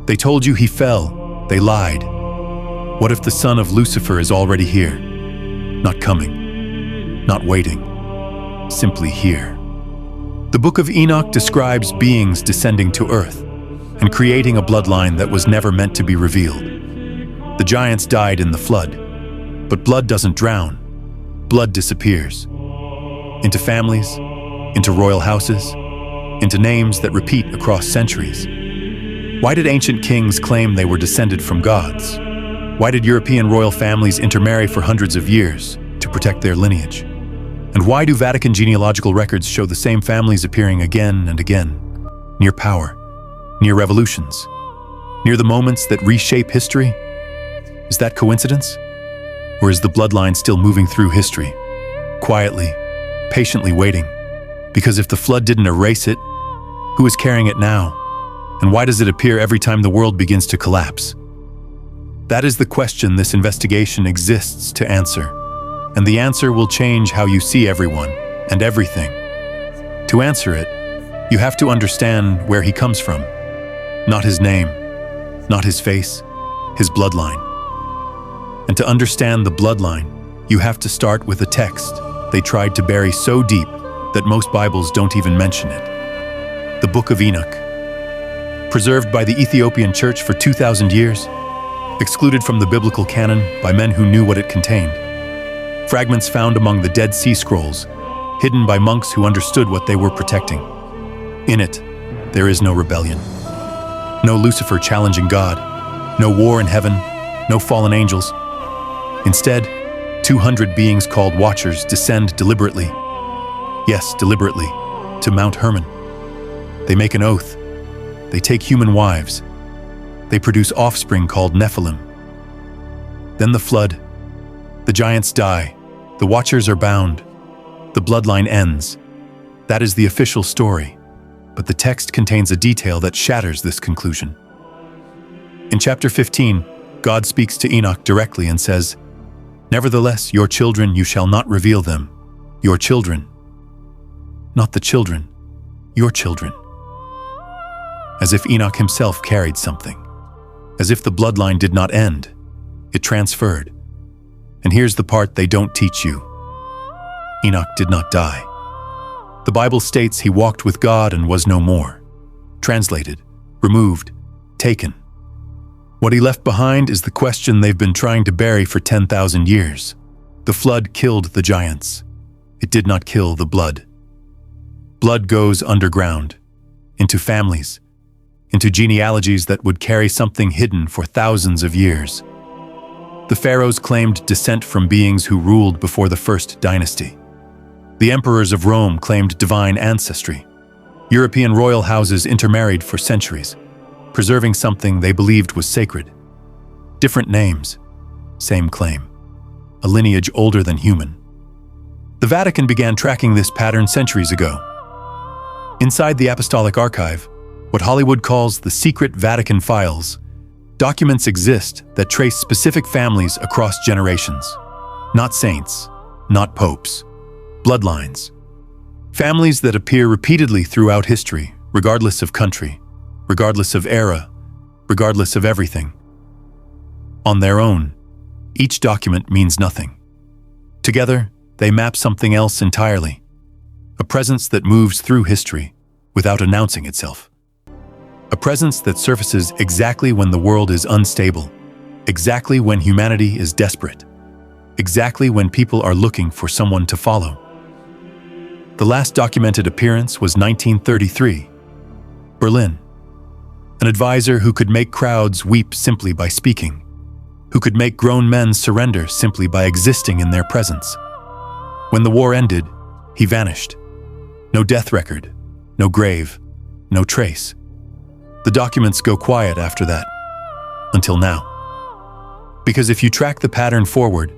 They told you he fell. They lied. What if the son of Lucifer is already here? Not coming, not waiting, simply here. The Book of Enoch describes beings descending to earth and creating a bloodline that was never meant to be revealed. The giants died in the flood, but blood doesn't drown. Blood disappears. Into families, into royal houses, into names that repeat across centuries. Why did ancient kings claim they were descended from gods? Why did European royal families intermarry for hundreds of years to protect their lineage? And why do Vatican genealogical records show the same families appearing again and again, near power, near revolutions, near the moments that reshape history? Is that coincidence? Or is the bloodline still moving through history, quietly, patiently waiting? Because if the flood didn't erase it, who is carrying it now? And why does it appear every time the world begins to collapse? That is the question this investigation exists to answer. And the answer will change how you see everyone and everything. To answer it, you have to understand where he comes from. Not his name, not his face, his bloodline. And to understand the bloodline, you have to start with a text they tried to bury so deep that most Bibles don't even mention it. The Book of Enoch. Preserved by the Ethiopian Church for 2,000 years, excluded from the biblical canon by men who knew what it contained. Fragments found among the Dead Sea Scrolls, hidden by monks who understood what they were protecting. In it, there is no rebellion. No Lucifer challenging God, no war in heaven, no fallen angels. Instead, 200 beings called Watchers descend deliberately, yes, deliberately, to Mount Hermon. They make an oath. They take human wives. They produce offspring called Nephilim. Then the flood. The giants die. The Watchers are bound. The bloodline ends. That is the official story. But the text contains a detail that shatters this conclusion. In chapter 15, God speaks to Enoch directly and says, "Nevertheless, your children, you shall not reveal them. Your children." Not the children, your children. As if Enoch himself carried something. As if the bloodline did not end. It transferred. And here's the part they don't teach you. Enoch did not die. The Bible states he walked with God and was no more. Translated, removed, taken. What he left behind is the question they've been trying to bury for 10,000 years. The flood killed the giants. It did not kill the blood. Blood goes underground, into families, into genealogies that would carry something hidden for thousands of years. The pharaohs claimed descent from beings who ruled before the first dynasty. The emperors of Rome claimed divine ancestry. European royal houses intermarried for centuries, preserving something they believed was sacred. Different names, same claim. A lineage older than human. The Vatican began tracking this pattern centuries ago. Inside the Apostolic Archive, what Hollywood calls the secret Vatican files, documents exist that trace specific families across generations. Not saints, not popes. Bloodlines. Families that appear repeatedly throughout history, regardless of country, regardless of era, regardless of everything. On their own, each document means nothing. Together, they map something else entirely. A presence that moves through history without announcing itself. A presence that surfaces exactly when the world is unstable, exactly when humanity is desperate, exactly when people are looking for someone to follow. The last documented appearance was 1933, Berlin. An advisor who could make crowds weep simply by speaking, who could make grown men surrender simply by existing in their presence. When the war ended, he vanished. No death record, no grave, no trace. The documents go quiet after that, until now. Because if you track the pattern forward,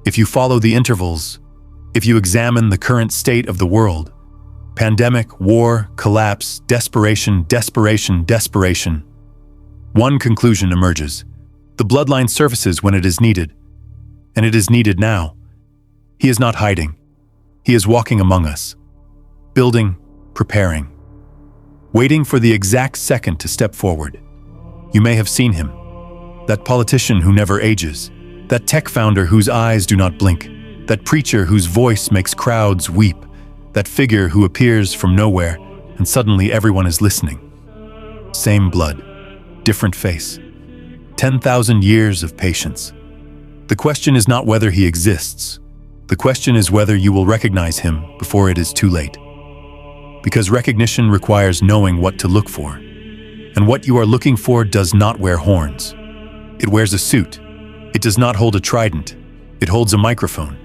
if you follow the intervals, if you examine the current state of the world, pandemic, war, collapse, desperation, desperation, desperation, one conclusion emerges. The bloodline surfaces when it is needed, and it is needed now. He is not hiding. He is walking among us, building, preparing, waiting for the exact second to step forward. You may have seen him. That politician who never ages. That tech founder whose eyes do not blink. That preacher whose voice makes crowds weep. That figure who appears from nowhere and suddenly everyone is listening. Same blood, different face. 10,000 years of patience. The question is not whether he exists. The question is whether you will recognize him before it is too late. Because recognition requires knowing what to look for. And what you are looking for does not wear horns. It wears a suit. It does not hold a trident. It holds a microphone.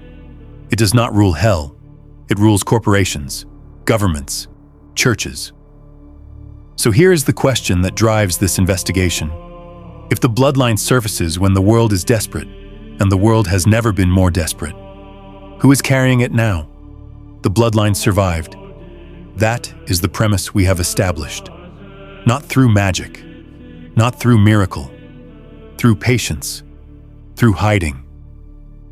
It does not rule hell. It rules corporations, governments, churches. So here is the question that drives this investigation. If the bloodline surfaces when the world is desperate, and the world has never been more desperate, who is carrying it now? The bloodline survived. That is the premise we have established. Not through magic, not through miracle, through patience, through hiding,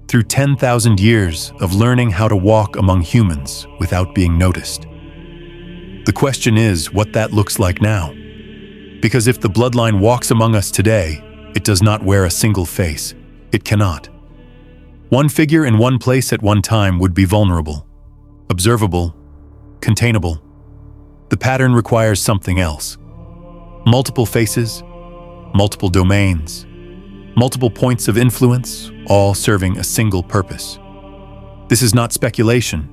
through 10,000 years of learning how to walk among humans without being noticed. The question is what that looks like now. Because if the bloodline walks among us today, it does not wear a single face. It cannot. One figure in one place at one time would be vulnerable, observable, containable. The pattern requires something else. Multiple faces, multiple domains, multiple points of influence, all serving a single purpose. This is not speculation.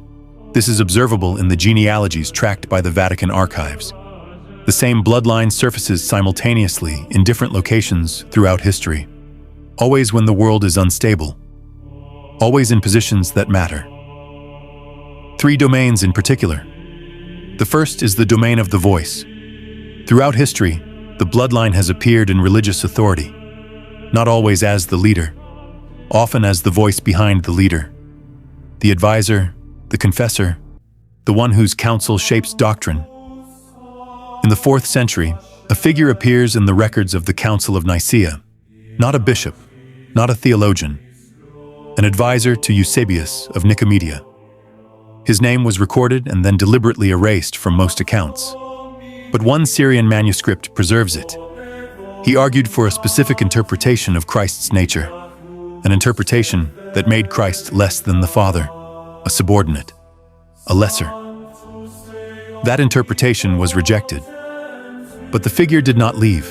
This is observable in the genealogies tracked by the Vatican archives. The same bloodline surfaces simultaneously in different locations throughout history, always when the world is unstable, always in positions that matter. 3 domains in particular. The first is the domain of the voice. Throughout history, the bloodline has appeared in religious authority, not always as the leader, often as the voice behind the leader, the advisor, the confessor, the one whose counsel shapes doctrine. In the 4th century, a figure appears in the records of the Council of Nicaea, not a bishop, not a theologian, an advisor to Eusebius of Nicomedia. His name was recorded and then deliberately erased from most accounts. But one Syrian manuscript preserves it. He argued for a specific interpretation of Christ's nature, an interpretation that made Christ less than the Father, a subordinate, a lesser. That interpretation was rejected. But the figure did not leave.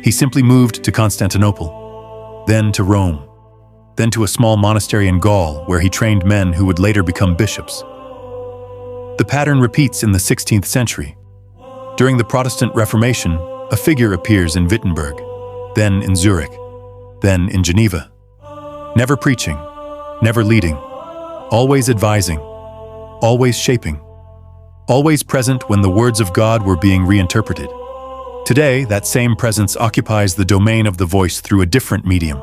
He simply moved to Constantinople, then to Rome, then to a small monastery in Gaul where he trained men who would later become bishops. The pattern repeats in the 16th century. During the Protestant Reformation, a figure appears in Wittenberg, then in Zurich, then in Geneva. Never preaching, never leading, always advising, always shaping, always present when the words of God were being reinterpreted. Today, that same presence occupies the domain of the voice through a different medium: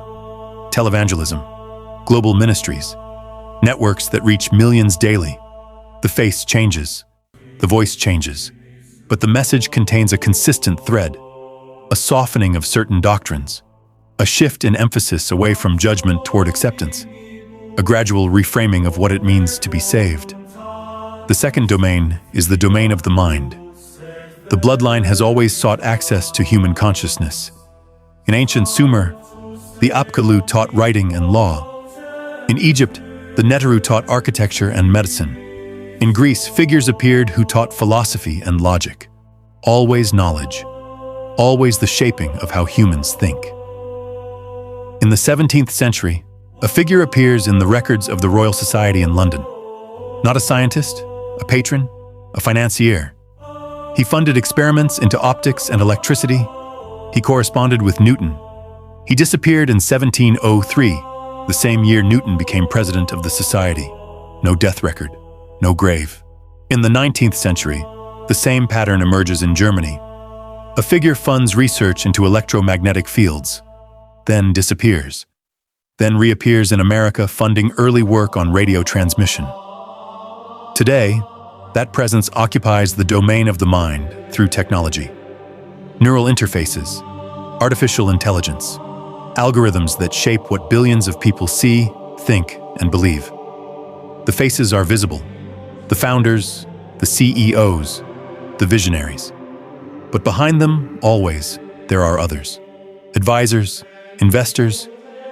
televangelism, global ministries, networks that reach millions daily. The face changes, the voice changes, but the message contains a consistent thread, a softening of certain doctrines, a shift in emphasis away from judgment toward acceptance, a gradual reframing of what it means to be saved. The second domain is the domain of the mind. The bloodline has always sought access to human consciousness. In ancient Sumer, the Apkallu taught writing and law. In Egypt, the Neteru taught architecture and medicine. In Greece, figures appeared who taught philosophy and logic. Always knowledge, always the shaping of how humans think. In the 17th century, a figure appears in the records of the Royal Society in London. Not a scientist, a patron, a financier. He funded experiments into optics and electricity. He corresponded with Newton. He disappeared in 1703, the same year Newton became president of the society. No death record, no grave. In the 19th century, the same pattern emerges in Germany. A figure funds research into electromagnetic fields, then disappears, then reappears in America funding early work on radio transmission. Today, that presence occupies the domain of the mind through technology. Neural interfaces, artificial intelligence, algorithms that shape what billions of people see, think, and believe. The faces are visible, the founders, the CEOs, the visionaries. But behind them, always, there are others. Advisors, investors,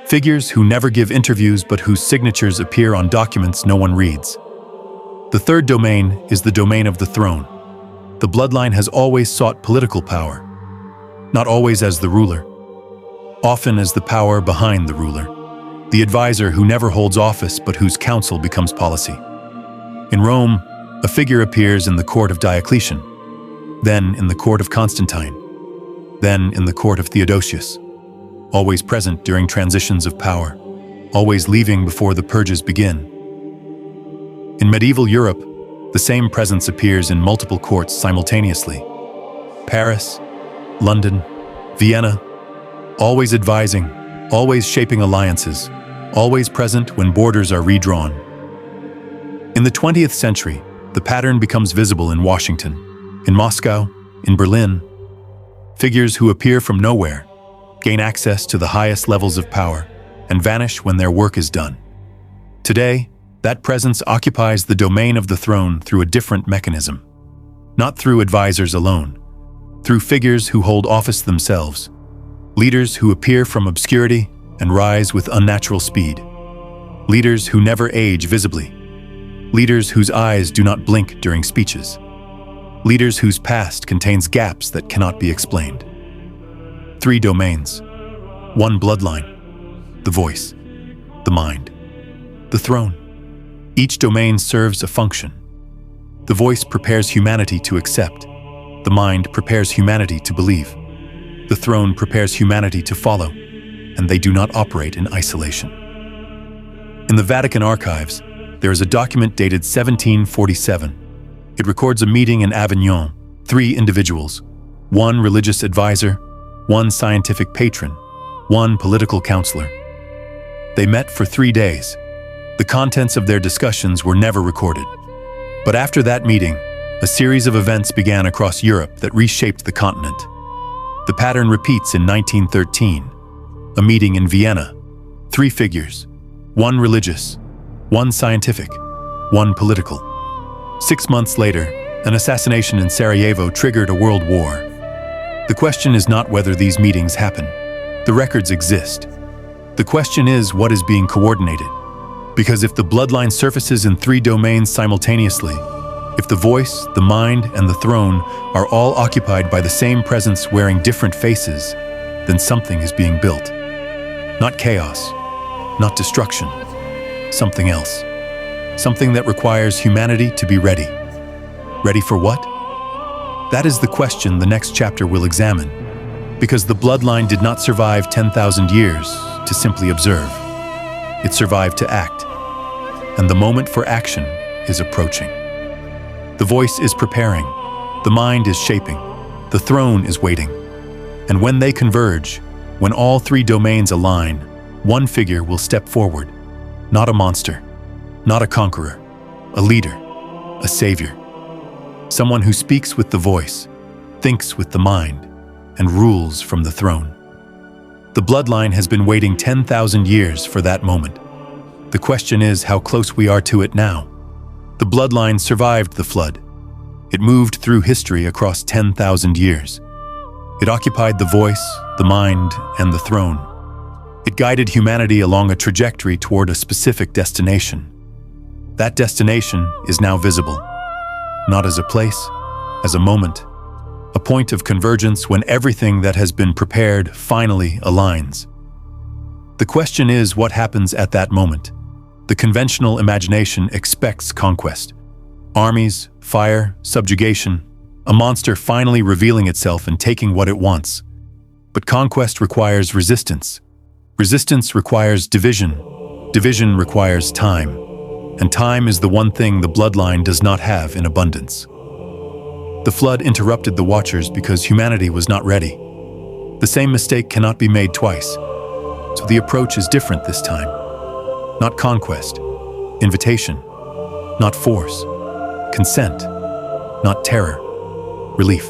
figures who never give interviews but whose signatures appear on documents no one reads. The third domain is the domain of the throne. The bloodline has always sought political power, not always as the ruler, often as the power behind the ruler, the advisor who never holds office but whose counsel becomes policy. In Rome, a figure appears in the court of Diocletian, then in the court of Constantine, then in the court of Theodosius, always present during transitions of power, always leaving before the purges begin. In medieval Europe, the same presence appears in multiple courts simultaneously. Paris, London, Vienna, always advising, always shaping alliances, always present when borders are redrawn. In the 20th century, the pattern becomes visible in Washington, in Moscow, in Berlin. Figures who appear from nowhere, gain access to the highest levels of power, and vanish when their work is done. Today, that presence occupies the domain of the throne through a different mechanism. Not through advisors alone, through figures who hold office themselves, leaders who appear from obscurity and rise with unnatural speed, leaders who never age visibly, leaders whose eyes do not blink during speeches, leaders whose past contains gaps that cannot be explained. 3 domains. 1 bloodline. The voice. The mind. The throne. Each domain serves a function. The voice prepares humanity to accept. The mind prepares humanity to believe. The throne prepares humanity to follow, and they do not operate in isolation. In the Vatican archives, there is a document dated 1747. It records a meeting in Avignon, 3 individuals, 1 religious advisor, 1 scientific patron, 1 political counselor. They met for 3 days. The contents of their discussions were never recorded. But after that meeting, a series of events began across Europe that reshaped the continent. The pattern repeats in 1913. A meeting in Vienna, 3 figures, 1 religious, 1 scientific, 1 political. 6 months later, an assassination in Sarajevo triggered a world war. The question is not whether these meetings happen. The records exist. The question is what is being coordinated. Because if the bloodline surfaces in 3 domains simultaneously, if the voice, the mind, and the throne are all occupied by the same presence wearing different faces, then something is being built. Not chaos, not destruction, something else. Something that requires humanity to be ready. Ready for what? That is the question the next chapter will examine, because the bloodline did not survive 10,000 years to simply observe. It survived to act, and the moment for action is approaching. The voice is preparing, the mind is shaping, the throne is waiting. And when they converge, when all 3 domains align, one figure will step forward, not a monster, not a conqueror, a leader, a savior. Someone who speaks with the voice, thinks with the mind, and rules from the throne. The bloodline has been waiting 10,000 years for that moment. The question is how close we are to it now. The bloodline survived the flood. It moved through history across 10,000 years. It occupied the voice, the mind, and the throne. It guided humanity along a trajectory toward a specific destination. That destination is now visible, not as a place, as a moment, a point of convergence when everything that has been prepared finally aligns. The question is what happens at that moment. The conventional imagination expects conquest. Armies, fire, subjugation, a monster finally revealing itself and taking what it wants. But conquest requires resistance. Resistance requires division. Division requires time. And time is the one thing the bloodline does not have in abundance. The flood interrupted the watchers because humanity was not ready. The same mistake cannot be made twice. So the approach is different this time. Not conquest, invitation, not force, consent, not terror, relief.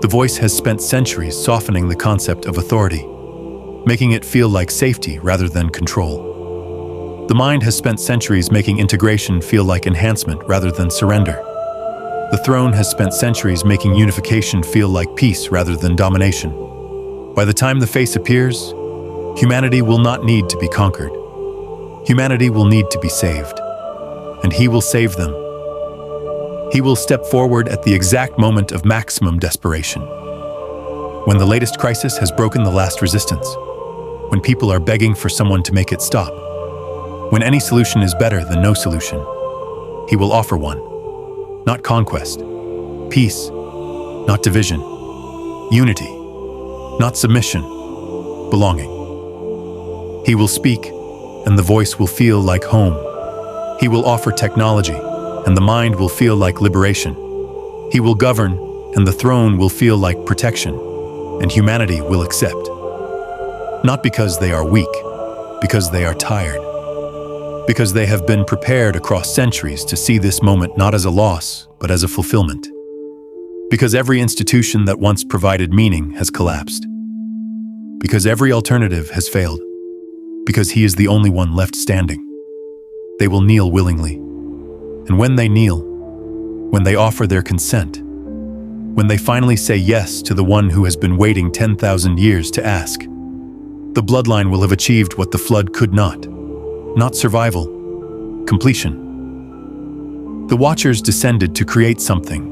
The voice has spent centuries softening the concept of authority, making it feel like safety rather than control. The mind has spent centuries making integration feel like enhancement rather than surrender. The throne has spent centuries making unification feel like peace rather than domination. By the time the face appears, humanity will not need to be conquered. Humanity will need to be saved, and he will save them. He will step forward at the exact moment of maximum desperation. When the latest crisis has broken the last resistance, when people are begging for someone to make it stop, when any solution is better than no solution, he will offer one. Not conquest, peace, not division, unity, not submission, belonging. He will speak, and the voice will feel like home. He will offer technology, and the mind will feel like liberation. He will govern, and the throne will feel like protection, and humanity will accept. Not because they are weak, because they are tired. Because they have been prepared across centuries to see this moment not as a loss, but as a fulfillment. Because every institution that once provided meaning has collapsed. Because every alternative has failed. Because he is the only one left standing. They will kneel willingly. And when they kneel, when they offer their consent, when they finally say yes to the one who has been waiting 10,000 years to ask, the bloodline will have achieved what the flood could not. Not survival, completion. The Watchers descended to create something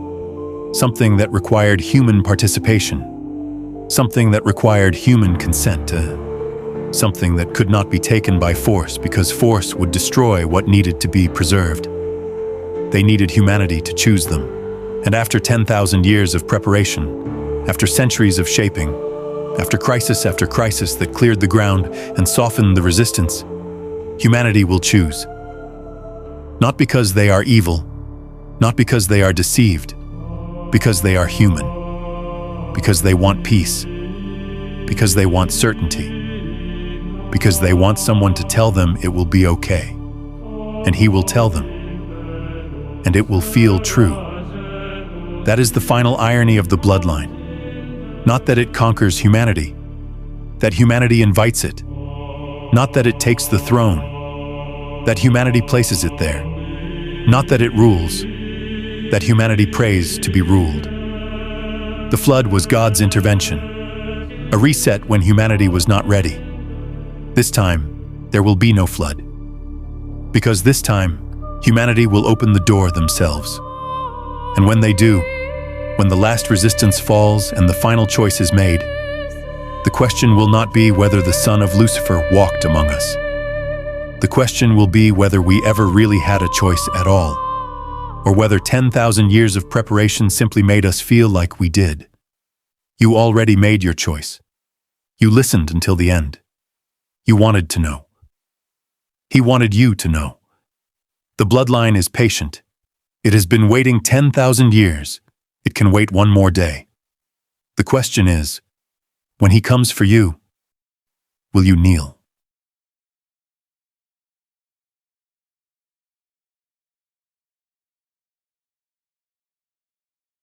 that required human participation, something that required human consent, something that could not be taken by force because force would destroy what needed to be preserved. They needed humanity to choose them, and after 10,000 years of preparation, after centuries of shaping, after crisis that cleared the ground and softened the resistance, humanity will choose. Not because they are evil, not because they are deceived, because they are human, because they want peace, because they want certainty, because they want someone to tell them it will be okay, and he will tell them, and it will feel true. That is the final irony of the bloodline. Not that it conquers humanity, that humanity invites it. Not that it takes the throne, that humanity places it there. Not that it rules, that humanity prays to be ruled. The flood was God's intervention, a reset when humanity was not ready. This time, there will be no flood. Because this time, humanity will open the door themselves. And when they do, when the last resistance falls and the final choice is made, the question will not be whether the Son of Lucifer walked among us. The question will be whether we ever really had a choice at all, or whether 10,000 years of preparation simply made us feel like we did. You already made your choice. You listened until the end. You wanted to know. He wanted you to know. The bloodline is patient. It has been waiting 10,000 years. It can wait one more day. The question is, when he comes for you, will you kneel?